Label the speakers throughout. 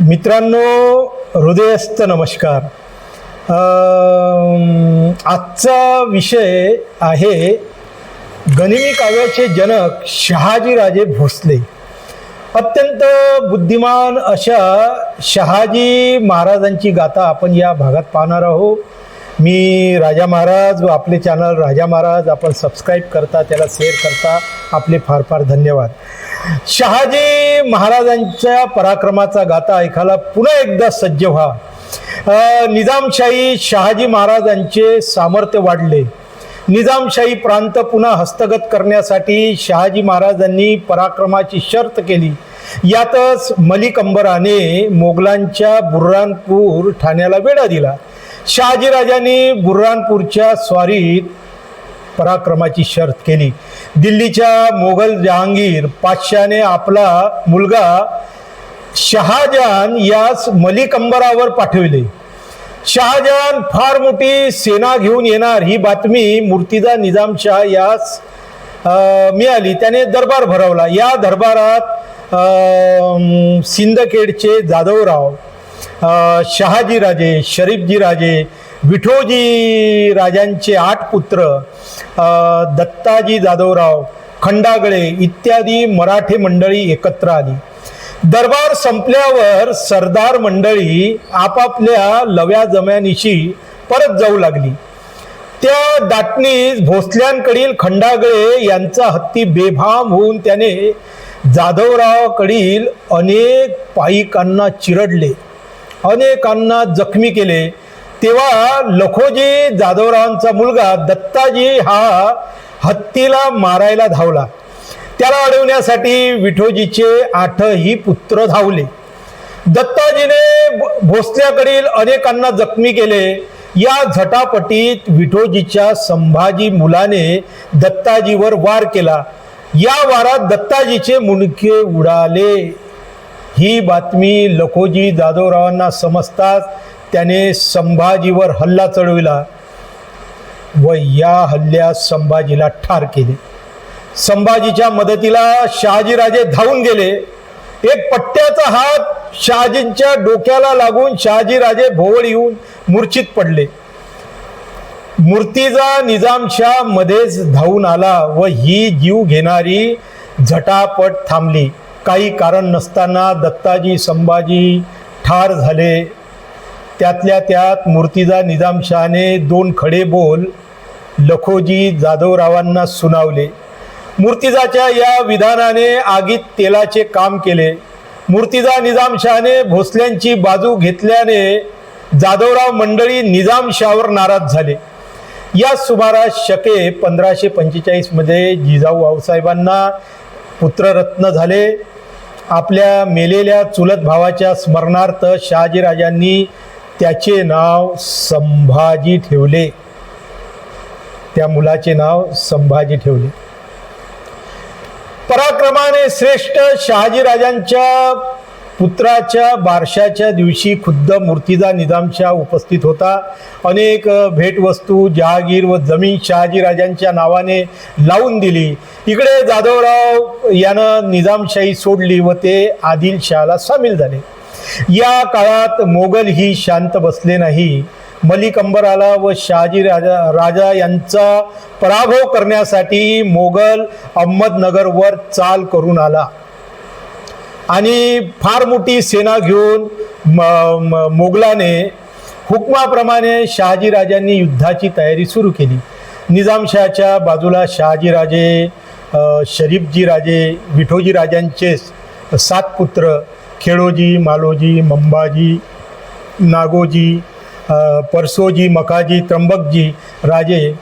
Speaker 1: मित्रांनो, हृदयस्थ नमस्कार. आजचा विषय आहे गनिमी काव्याचे जनक शहाजीराजे भोसले. अत्यंत बुद्धिमान अशा शहाजी महाराजांची गाथा आपण या भागात पाहणार आहोत. मी राजा महाराज व आपले चॅनल राजा महाराज आपण सबस्क्राईब करता, त्याला शेअर करता, आपले फार फार धन्यवाद. शहाजी महाराजांच्या पराक्रमाचा गाथा ऐकायला पुन्हा एकदा सज्ज व्हा. निजामशाही शहाजी महाराजांचे सामर्थ्य वाढले. निजामशाही प्रांत पुन्हा हस्तगत करण्यासाठी शहाजी महाराजांनी पराक्रमाची शर्त केली. यातच मलिक अंबराने मोगलांच्या बुऱ्हाणपूर ठाण्याला वेढा दिला. शहाजीराजांनी बुऱ्हाणपूरच्या स्वारीत पराक्रमाची शर्त केली. दिल्लीच्या मोगल जहांगीर पातशाने आपला मुलगा शहाजहान यास मलिक अंबरावर पाठविले. शहाजहान फार मोठी सेना घेऊन येणार ही बातमी मुर्तिजा निजामशाह यास मिळाली. त्याने दरबार भरवला. या दरबारात सिंदखेडचे जाधवराव, शहाजीराजे, शरीफजीराजे, विठोजी राजांचे 8 पुत्र, दत्ताजी जाधवराव, खंडागळे इत्यादी मराठे मंडळी एकत्र आली. दरबार संपल्यावर सरदार मंडळी आपापल्या लव्या जम्यानिशी परत जाऊ लागली. त्या दाटणीस भोसल्यांकडील खंडागळे यांचा हत्ती बेभाम होऊन त्याने जाधवरावाकडील अनेक पाईकांना चिरडले, अनेकांना जखमी केले. तेव्हा लखोजी जाधवरावांचा मुलगा दत्ताजी हा हत्तीला मारायला धावला. त्याला अडवण्यासाठी विठोजीचे 8ही पुत्र धावले. दत्ताजीने भोसल्याकडील अनेकांना जखमी केले. या झटापटीत विठोजीच्या संभाजी मुलाने दत्ताजीवर वार केला. या वारात दत्ताजीचे मुंडके उडाले. ही बातमी लखोजी जाधवरावांना समजताच त्याने संभाजीवर हल्ला चढविला व या हल्ल्यात संभाजीला ठार केले. संभाजीच्या मदतीला शहाजीराजे धावून गेले. एक पट्ट्याचा हात शहाजींच्या डोक्याला लागून शहाजीराजे भोवळ येऊन मूर्छित पडले. मुर्तिजा निजामशाह मध्येच धावून आला व ही जीव घेणारी झटापट थांबली. काही कारण नसताना दत्ताजी संभाजी ठार झाले. त्यातल्या त्यात मुर्तिजा निजामशाहने 2 खडे बोल लखोजी जाधवरावांना सुनावले. मुर्तिजाच्या या विधानाने आगीत तेलाचे काम केले. मुर्तिजा निजामशाहने भोसल्यांची बाजू घेतल्याने जाधवराव मंडळी निजामशाहवर नाराज झाले. या सुमारास शके 1545 मध्ये जिजाऊ आऊसाहेबांना पुत्ररत्न झाले. आपल्या मेलेल्या चुलत भावाच्या स्मरणार्थ शहाजीराजांनी त्याचे नाव संभाजी ठेवले. त्या मुलाचे नाव संभाजी ठेवले. पराक्रमाने श्रेष्ठ शहाजीराजांच्या पुत्राच्या बारशाच्या दिवशी खुद्द मुर्तिजा निजामशाह उपस्थित होता. अनेक भेटवस्तू, जहागीर व जमीन शहाजीराजांच्या नावाने लावून दिली. इकडे जाधवराव यानं निजामशाही सोडली व ते आदिलशहाला सामील झाले. या काळात मोगल ही शांत बसले नाही. मलिक अंबराला व शहाजी राजा यांचा पराभव करण्यासाठी मोगल अहमदनगरवर चाल करून आला आणि फार मोठी सेना घेऊन मोगलाने हुकमाप्रमाणे शहाजीराजांनी युद्धाची तयारी सुरू केली. निजामशाहच्या बाजूला शहाजीराजे, शरीफजीराजे, विठोजीराजांचे 7 पुत्र खेडोजी, मालोजी, मंबाजी, नागोजी, परसोजी, मकाजी, त्र्यंबकजी राजे,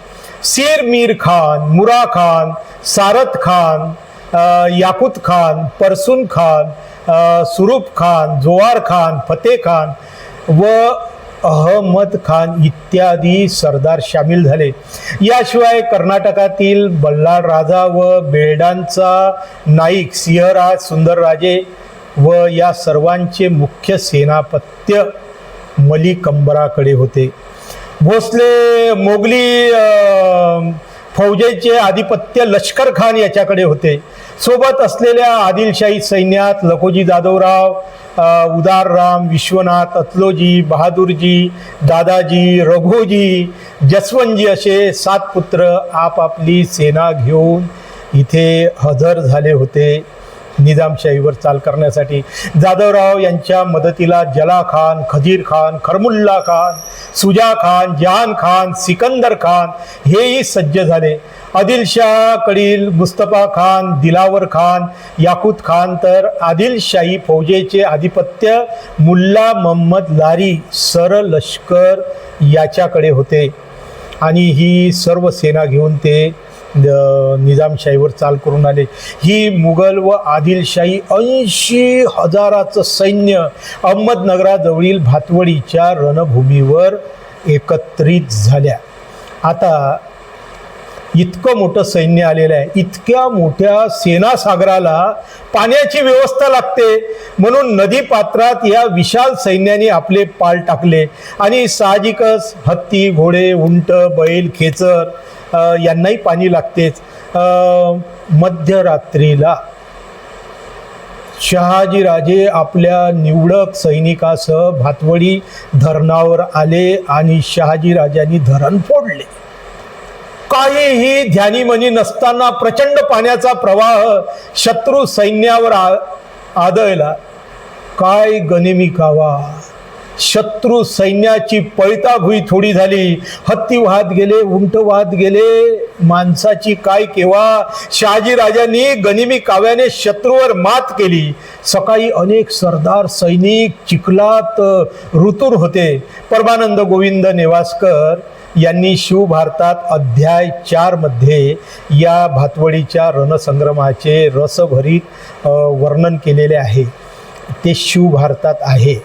Speaker 1: शेर मीर खान, मुरा खान, सारत खान, याकूत खान, परसून खान, सुरूप खान, जोवार खान, फतेह खान व अहमद खान इत्यादी सरदार सामील झाले. याशिवाय कर्नाटकातील बल्लाळ राजा व बेरडांचा नाईक सिंहराज सुंदरराजे व या सर्वांचे मुख्य सेनापत्य मलिक अंबराकडे होते. भोसले मोगली फौजेचे आधिपत्य लष्कर खान याच्याकडे होते. सोबत असलेल्या आदिलशाही सैन्यात लखोजी जाधवराव, उदारराम, विश्वनाथ, अतलोजी, बहादूरजी, दादाजी, रघोजी, जसवंतजी असे 7 पुत्र आपापली सेना घेऊन इथे हजर झाले होते निजामशाहीवर चाल करण्यासाठी. जाधवराव यांच्या मदतीला जला खान, खजीर खान, खरमुल्ला खान, सुजा खान, जहान खान, सिकंदर खान हेही सज्ज झाले. आदिलशाहकडील मुस्तफा खान, दिलावर खान, याकूत खान तर आदिलशाही फौजेचे आधिपत्य मुल्ला मोहम्मद लारी सरलष्कर याच्याकडे होते आणि ही सर्व सेना घेऊन ते निजामशाहीवर चाल करून आले. ही मुघल व आदिलशाही 80,000चं सैन्य अहमदनगराजवळील भातवडीच्या रणभूमीवर एकत्रित झाल्या. आता इतकं मोठं सैन्य आलेलं आहे, इतक्या मोठ्या सेनासागराला पाण्याची व्यवस्था लागते, म्हणून नदीपात्रात या विशाल सैन्याने आपले पाल टाकले आणि साहजिकच हत्ती, घोडे, उंट, बैल, खेचर यांनाही पाणी लागतेच. मध्यरात्रीला शहाजीराजे आपल्या निवडक सैनिकासह भातवडी धरणावर आले आणि शहाजीराजांनी धरण फोडले. काहीही ध्यानीमनी नसताना प्रचंड पाण्याचा प्रवाह शत्रू सैन्यावर आदळला. काय गनिमी कावा! शत्रू सैन्याची पळताभुई थोडी झाली. हत्ती वाहत गेले, उंट वाहत गेले, माणसाची काय केव्हा. शहाजीराजांनी गनिमी काव्याने शत्रूवर मात केली. सकाळी अनेक सरदार सैनिक चिखलात ऋतूर होते. परमानंद गोविंद नेवासकर यांनी शिवभारतात अध्याय 4 मध्ये या भातवडीच्या रणसंग्रामाचे रसभरीत वर्णन केलेले आहे. ते शिवभारतात आहे.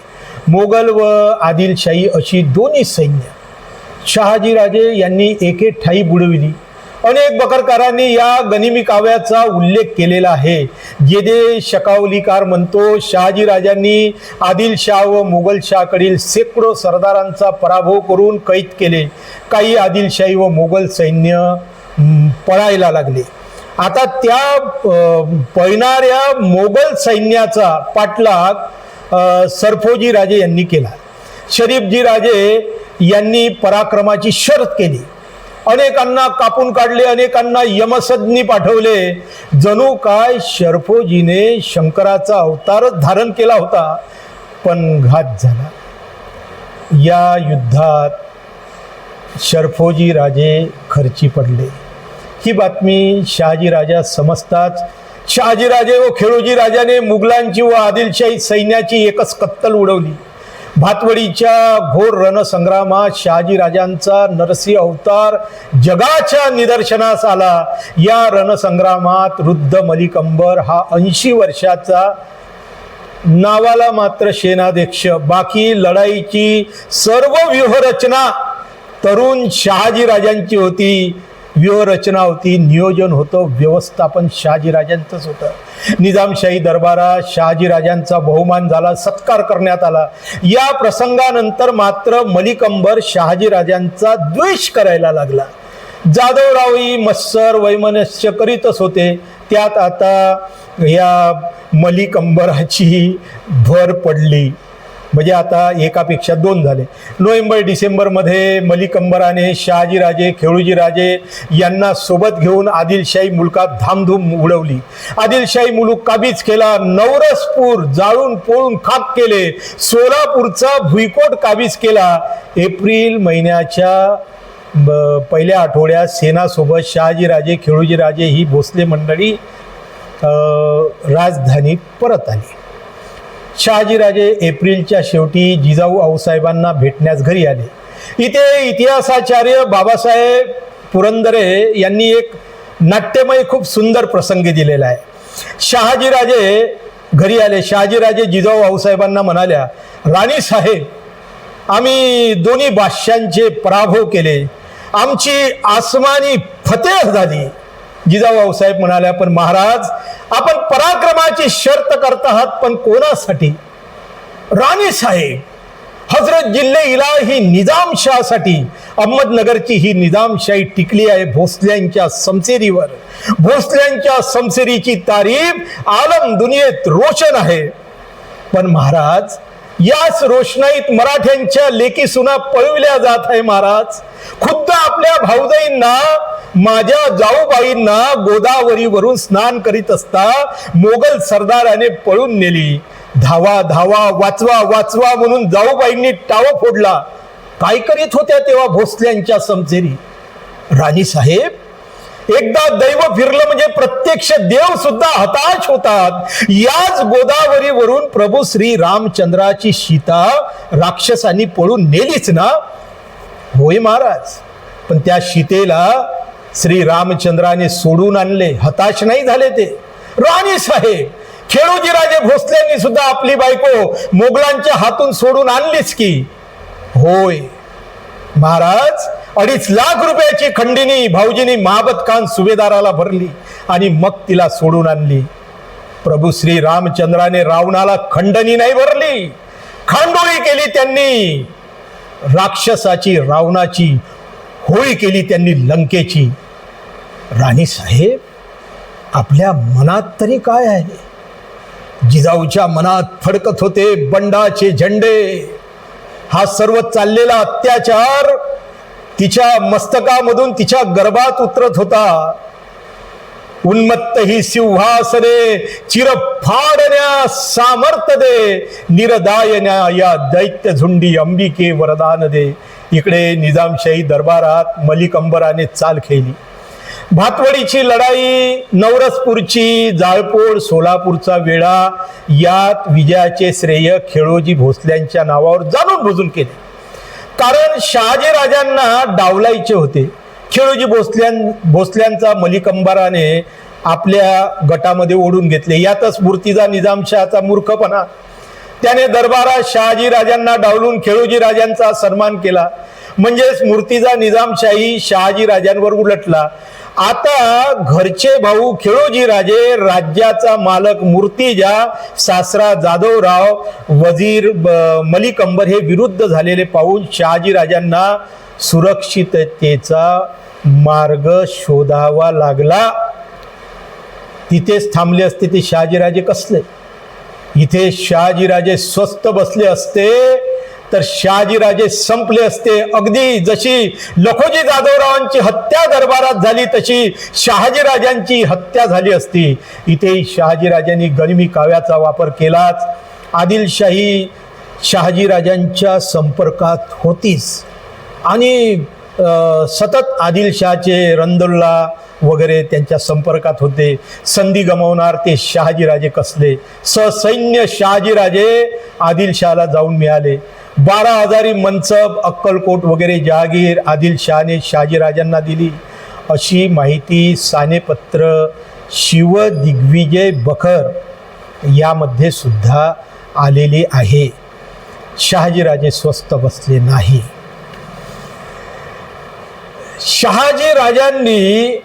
Speaker 1: मोगल व आदिलशाही अशी दोन्ही सैन्य शहाजीराजे यांनी एके ठाई बुडविली. अनेक बकरकारांनी या गनिमी काव्याचा उल्लेख केलेला आहे. जेदे शकावलीकार म्हणतो, शहाजीराजांनी आदिलशाह व मोगलशाहकडील शेकडो सरदारांचा पराभव करून कैद केले. काही आदिलशाही व मोगल सैन्य पळायला लागले. आता त्या पळणाऱ्या मोगल सैन्याचा पाठलाग सरफोजी राजे यांनी केला. शरीफजी राजे यांनी पराक्रमाची शर्त केली. अनेकांना कापून काढले, अनेकांना यमसदनी पाठवले. जणू काय शरफोजीने शंकराचा अवतारच धारण केला होता. पण घात झाला. या युद्धात शरफोजी राजे खर्ची पडले. ही बातमी शहाजीराजा समजताच शहाजीराजे व खेळोजी राजाने मुघलांची व आदिलशाही सैन्याची एकच कत्तल उडवली. भातवडीच्या घोर रणसंग्रामात शहाजीराजांचा नरसिंह अवतार जगाच्या निदर्शनास आला. या रणसंग्रामात वृद्ध मलिक अंबर हा 80 वर्षाचा, नावाला मात्र सेनाध्यक्ष, बाकी लढाईची सर्व व्यूहरचना तरुण शहाजीराजांची होती. व्यूहरचना होती, नियोजन होतं, व्यवस्थापन शहाजीराजांचंच होतं. निजामशाही दरबारात शहाजीराजांचा बहुमान झाला, सत्कार करण्यात आला. या प्रसंगानंतर मात्र मलिक अंबर शहाजीराजांचा द्वेष करायला लागला. जाधवरावही मत्सर वैमनस्य करीतच होते. त्यात आता या मलिक अंबराची भर पडली. म्हणजे आता एकापेक्षा 2 झाले. नोव्हेंबर डिसेंबरमध्ये मलिक अंबराने शहाजीराजे, खेळूजीराजे यांना सोबत घेऊन आदिलशाही मुलकात धामधूम उडवली. आदिलशाही मुलूक काबीज केला. नवरसपूर जाळून पोळून खाक केले. सोलापूरचा भुईकोट काबीज केला. एप्रिल महिन्याच्या पहिल्या आठवड्यात सेनासोबत शहाजीराजे, खेळूजीराजे ही भोसले मंडळी राजधानीत परत आली. शहाजीराजे एप्रिलच्या शेवटी जिजाऊ आऊसाहेबांना भेटण्यास घरी आले. इथे इतिहासाचार्य बाबासाहेब पुरंदरे यांनी एक नाट्यमय खूप सुंदर प्रसंग दिलेला आहे. शहाजीराजे घरी आले. शहाजीराजे जिजाऊ आऊसाहेबांना म्हणाल्या, राणी साहेब, आम्ही दोन्ही बादशांचे पराभव केले, आमची आसमानी फतेह झाली. जिजाऊ आऊसाहेब म्हणाल्या, पण महाराज, आपण पराक्रमाची शर्त करत आहात, पण कोणासाठी? राणी साहेब, हजरत जिल्हे इलाही निजामशाहसाठी अहमदनगरची ही निजामशाही टिकली आहे भोसल्यांच्या समसेरीवर. भोसल्यांच्या समसेरीची तारीफ आलम दुनियेत रोशन आहे. पण महाराज, याच रोषणाईत मराठ्यांच्या लेकी सुना पळविल्या जात आहे. महाराज, खुद्द आपल्या भाऊजाईंना, माझ्या जाऊबाईंना गोदावरीवरून स्नान करीत असता मोगल सरदाराने पळून नेली. धावा धावा, वाचवा वाचवा म्हणून जाऊबाईंनी टाव फोडला. काय करीत होत्या तेव्हा भोसल्यांच्या समसेरी? राणी साहेब, एकदा दैव फिरलं म्हणजे प्रत्यक्ष देव सुद्धा हताश होतात. याच गोदावरीवरून प्रभू श्री रामचंद्राची सीता राक्षसांनी पळून नेलीच ना? होय महाराज, पण त्या सीतेला श्री रामचंद्राने सोडून आणले. हताश नाही झाले ते. राणी साहेब, खेळोजी राजे भोसल्यांनी सुद्धा आपली बायको मोगलांच्या हातून सोडून आणलीच की. होय महाराज, 2.5 लाख रुपयाची खंडिनी भाऊजींनी महाबत खान सुभेदाराला भरली आणि मग तिला सोडून आणली. प्रभू श्री रामचंद्राने रावणाला खंडणी नाही भरली, खांडोळी केली त्यांनी. राक्षसाची, रावणाची होळी केली त्यांनी लंकेची. राणी साहेब, आपल्या मनात तरी काय आहे? जिजाऊच्या मनात फडकत होते बंडाचे झेंडे. हा सर्व चाललेला अत्याचार तिच्या मस्तकामधून तिच्या गर्भात उतरत होता. उन्मत्त ही सिंहासने चिरफाडण्या सामर्थ दे, निरदायण्या या दैत्य झुंडी अंबिके वरदान दे. इकडे निजामशाही दरबारात मलिक अंबराने चाल खेळली. भातवडीची लढाई, नवरसपूरची जाळपोळ, सोलापूरचा वेढा, यात विजयाचे श्रेय खेळोजी भोसल्यांच्या नावावर जाणून बुजून केले. कारण शहाजी राजांना डावलायचे होते. खेळोजी भोसल्यांचा मलिक अंबराने आपल्या गटामध्ये ओढून घेतले. यातच मूर्तिजा निजामशहाचा मूर्खपणा. त्याने दरबारात शहाजी राजांना डावलून खेळोजी राजांचा सन्मान केला. म्हणजेच मूर्तिजा निजामशाही शहाजी राजांवर उलटला. आता घरचे भाऊ खेळोजी राजे, राज्याचा मालक मूर्तिजा, सासरा जाधवराव, वजीर मलिक अंबर हे विरुद्ध झालेले पाहून शहाजी राजांना सुरक्षिततेचा मार्ग शोधावा लागला. तिथेच थांबले असते ते शहाजीराजे कसले? इथे शहाजीराजे स्वस्त बसले असते तर शहाजीराजे संपले असते. अगदी जशी लखोजी जाधवरावांची हत्या दरबारात झाली तशी शहाजीराजांची हत्या झाली असती. इथे शहाजीराजांनी गनिमी काव्याचा वापर केलाच. आदिलशाही शहाजीराजांच्या संपर्कात होतीच आणि सतत आदिलशहाचे रंदुल्ला वगैरे त्यांच्या संपर्कात होते. संधी गमावणार ते शहाजीराजे कसले? ससैन्य शहाजीराजे आदिलशहाला जाऊन मिळाले. 12,000 मनसब, अक्कलकोट वगैरे जहागीर आदिलशहाने शहाजीराजांना दिली अशी माहिती सानेपत्र शिवदिग्विजय बखर यामध्ये सुद्धा आलेली आहे. शहाजीराजे स्वस्त बसले नाही. शहाजी राजांनी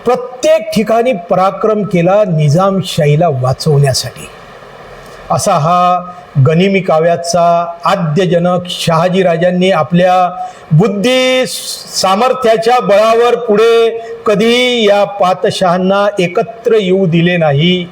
Speaker 1: प्रत्येक ठिकाणी पराक्रम केला निजामशाहीला वाचवण्यासाठी. असा हा गनिमी काव्याचा आद्यजनक शहाजी राजांनी आपल्या बुद्धी सामर्थ्याच्या बळावर पुढे कधी या पातशहांना एकत्र येऊ दिले नाही.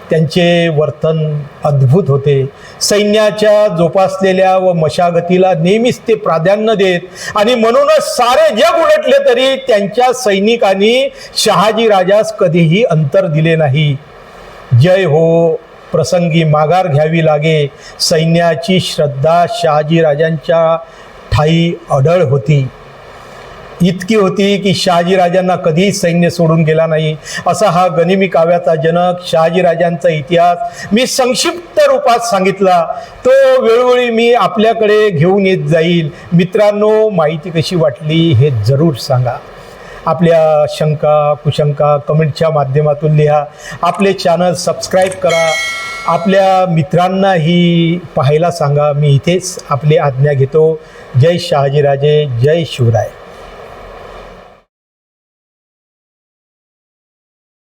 Speaker 1: त्यांचे वर्तन अद्भुत होते. सैन्याच्या जोपासलेल्या व मशागतीला नेहमीच ते प्राधान्य देत आणि म्हणूनच सारे जग उलटले तरी त्यांच्या सैनिकांनी शहाजी राजास कधीही अंतर दिले नाही. जय हो प्रसंगी माघार घ्यावी लागे. सैन्याची श्रद्धा शहाजी राजांच्या ठाई अढळ होती. इतकी होती की शहाजी राजांना कधीही सैन्य सोडून गेला नाही. असा हा गनिमी काव्याचा जनक शहाजी राजांचा इतिहास मी संक्षिप्त रूपात सांगितला. तो वेळोवेळी मी आपल्याकडे घेऊन येत जाईल. मित्रांनो, माहिती कशी वाटली हे जरूर सांगा. आपल्या शंका कुशंका कमेंटच्या माध्यमातून लिहा. आपले चॅनल सबस्क्राईब करा. आपल्या मित्रांनाही पाहायला सांगा. मी इथेच आपली आज्ञा घेतो. जय शहाजीराजे, जय शिवराय.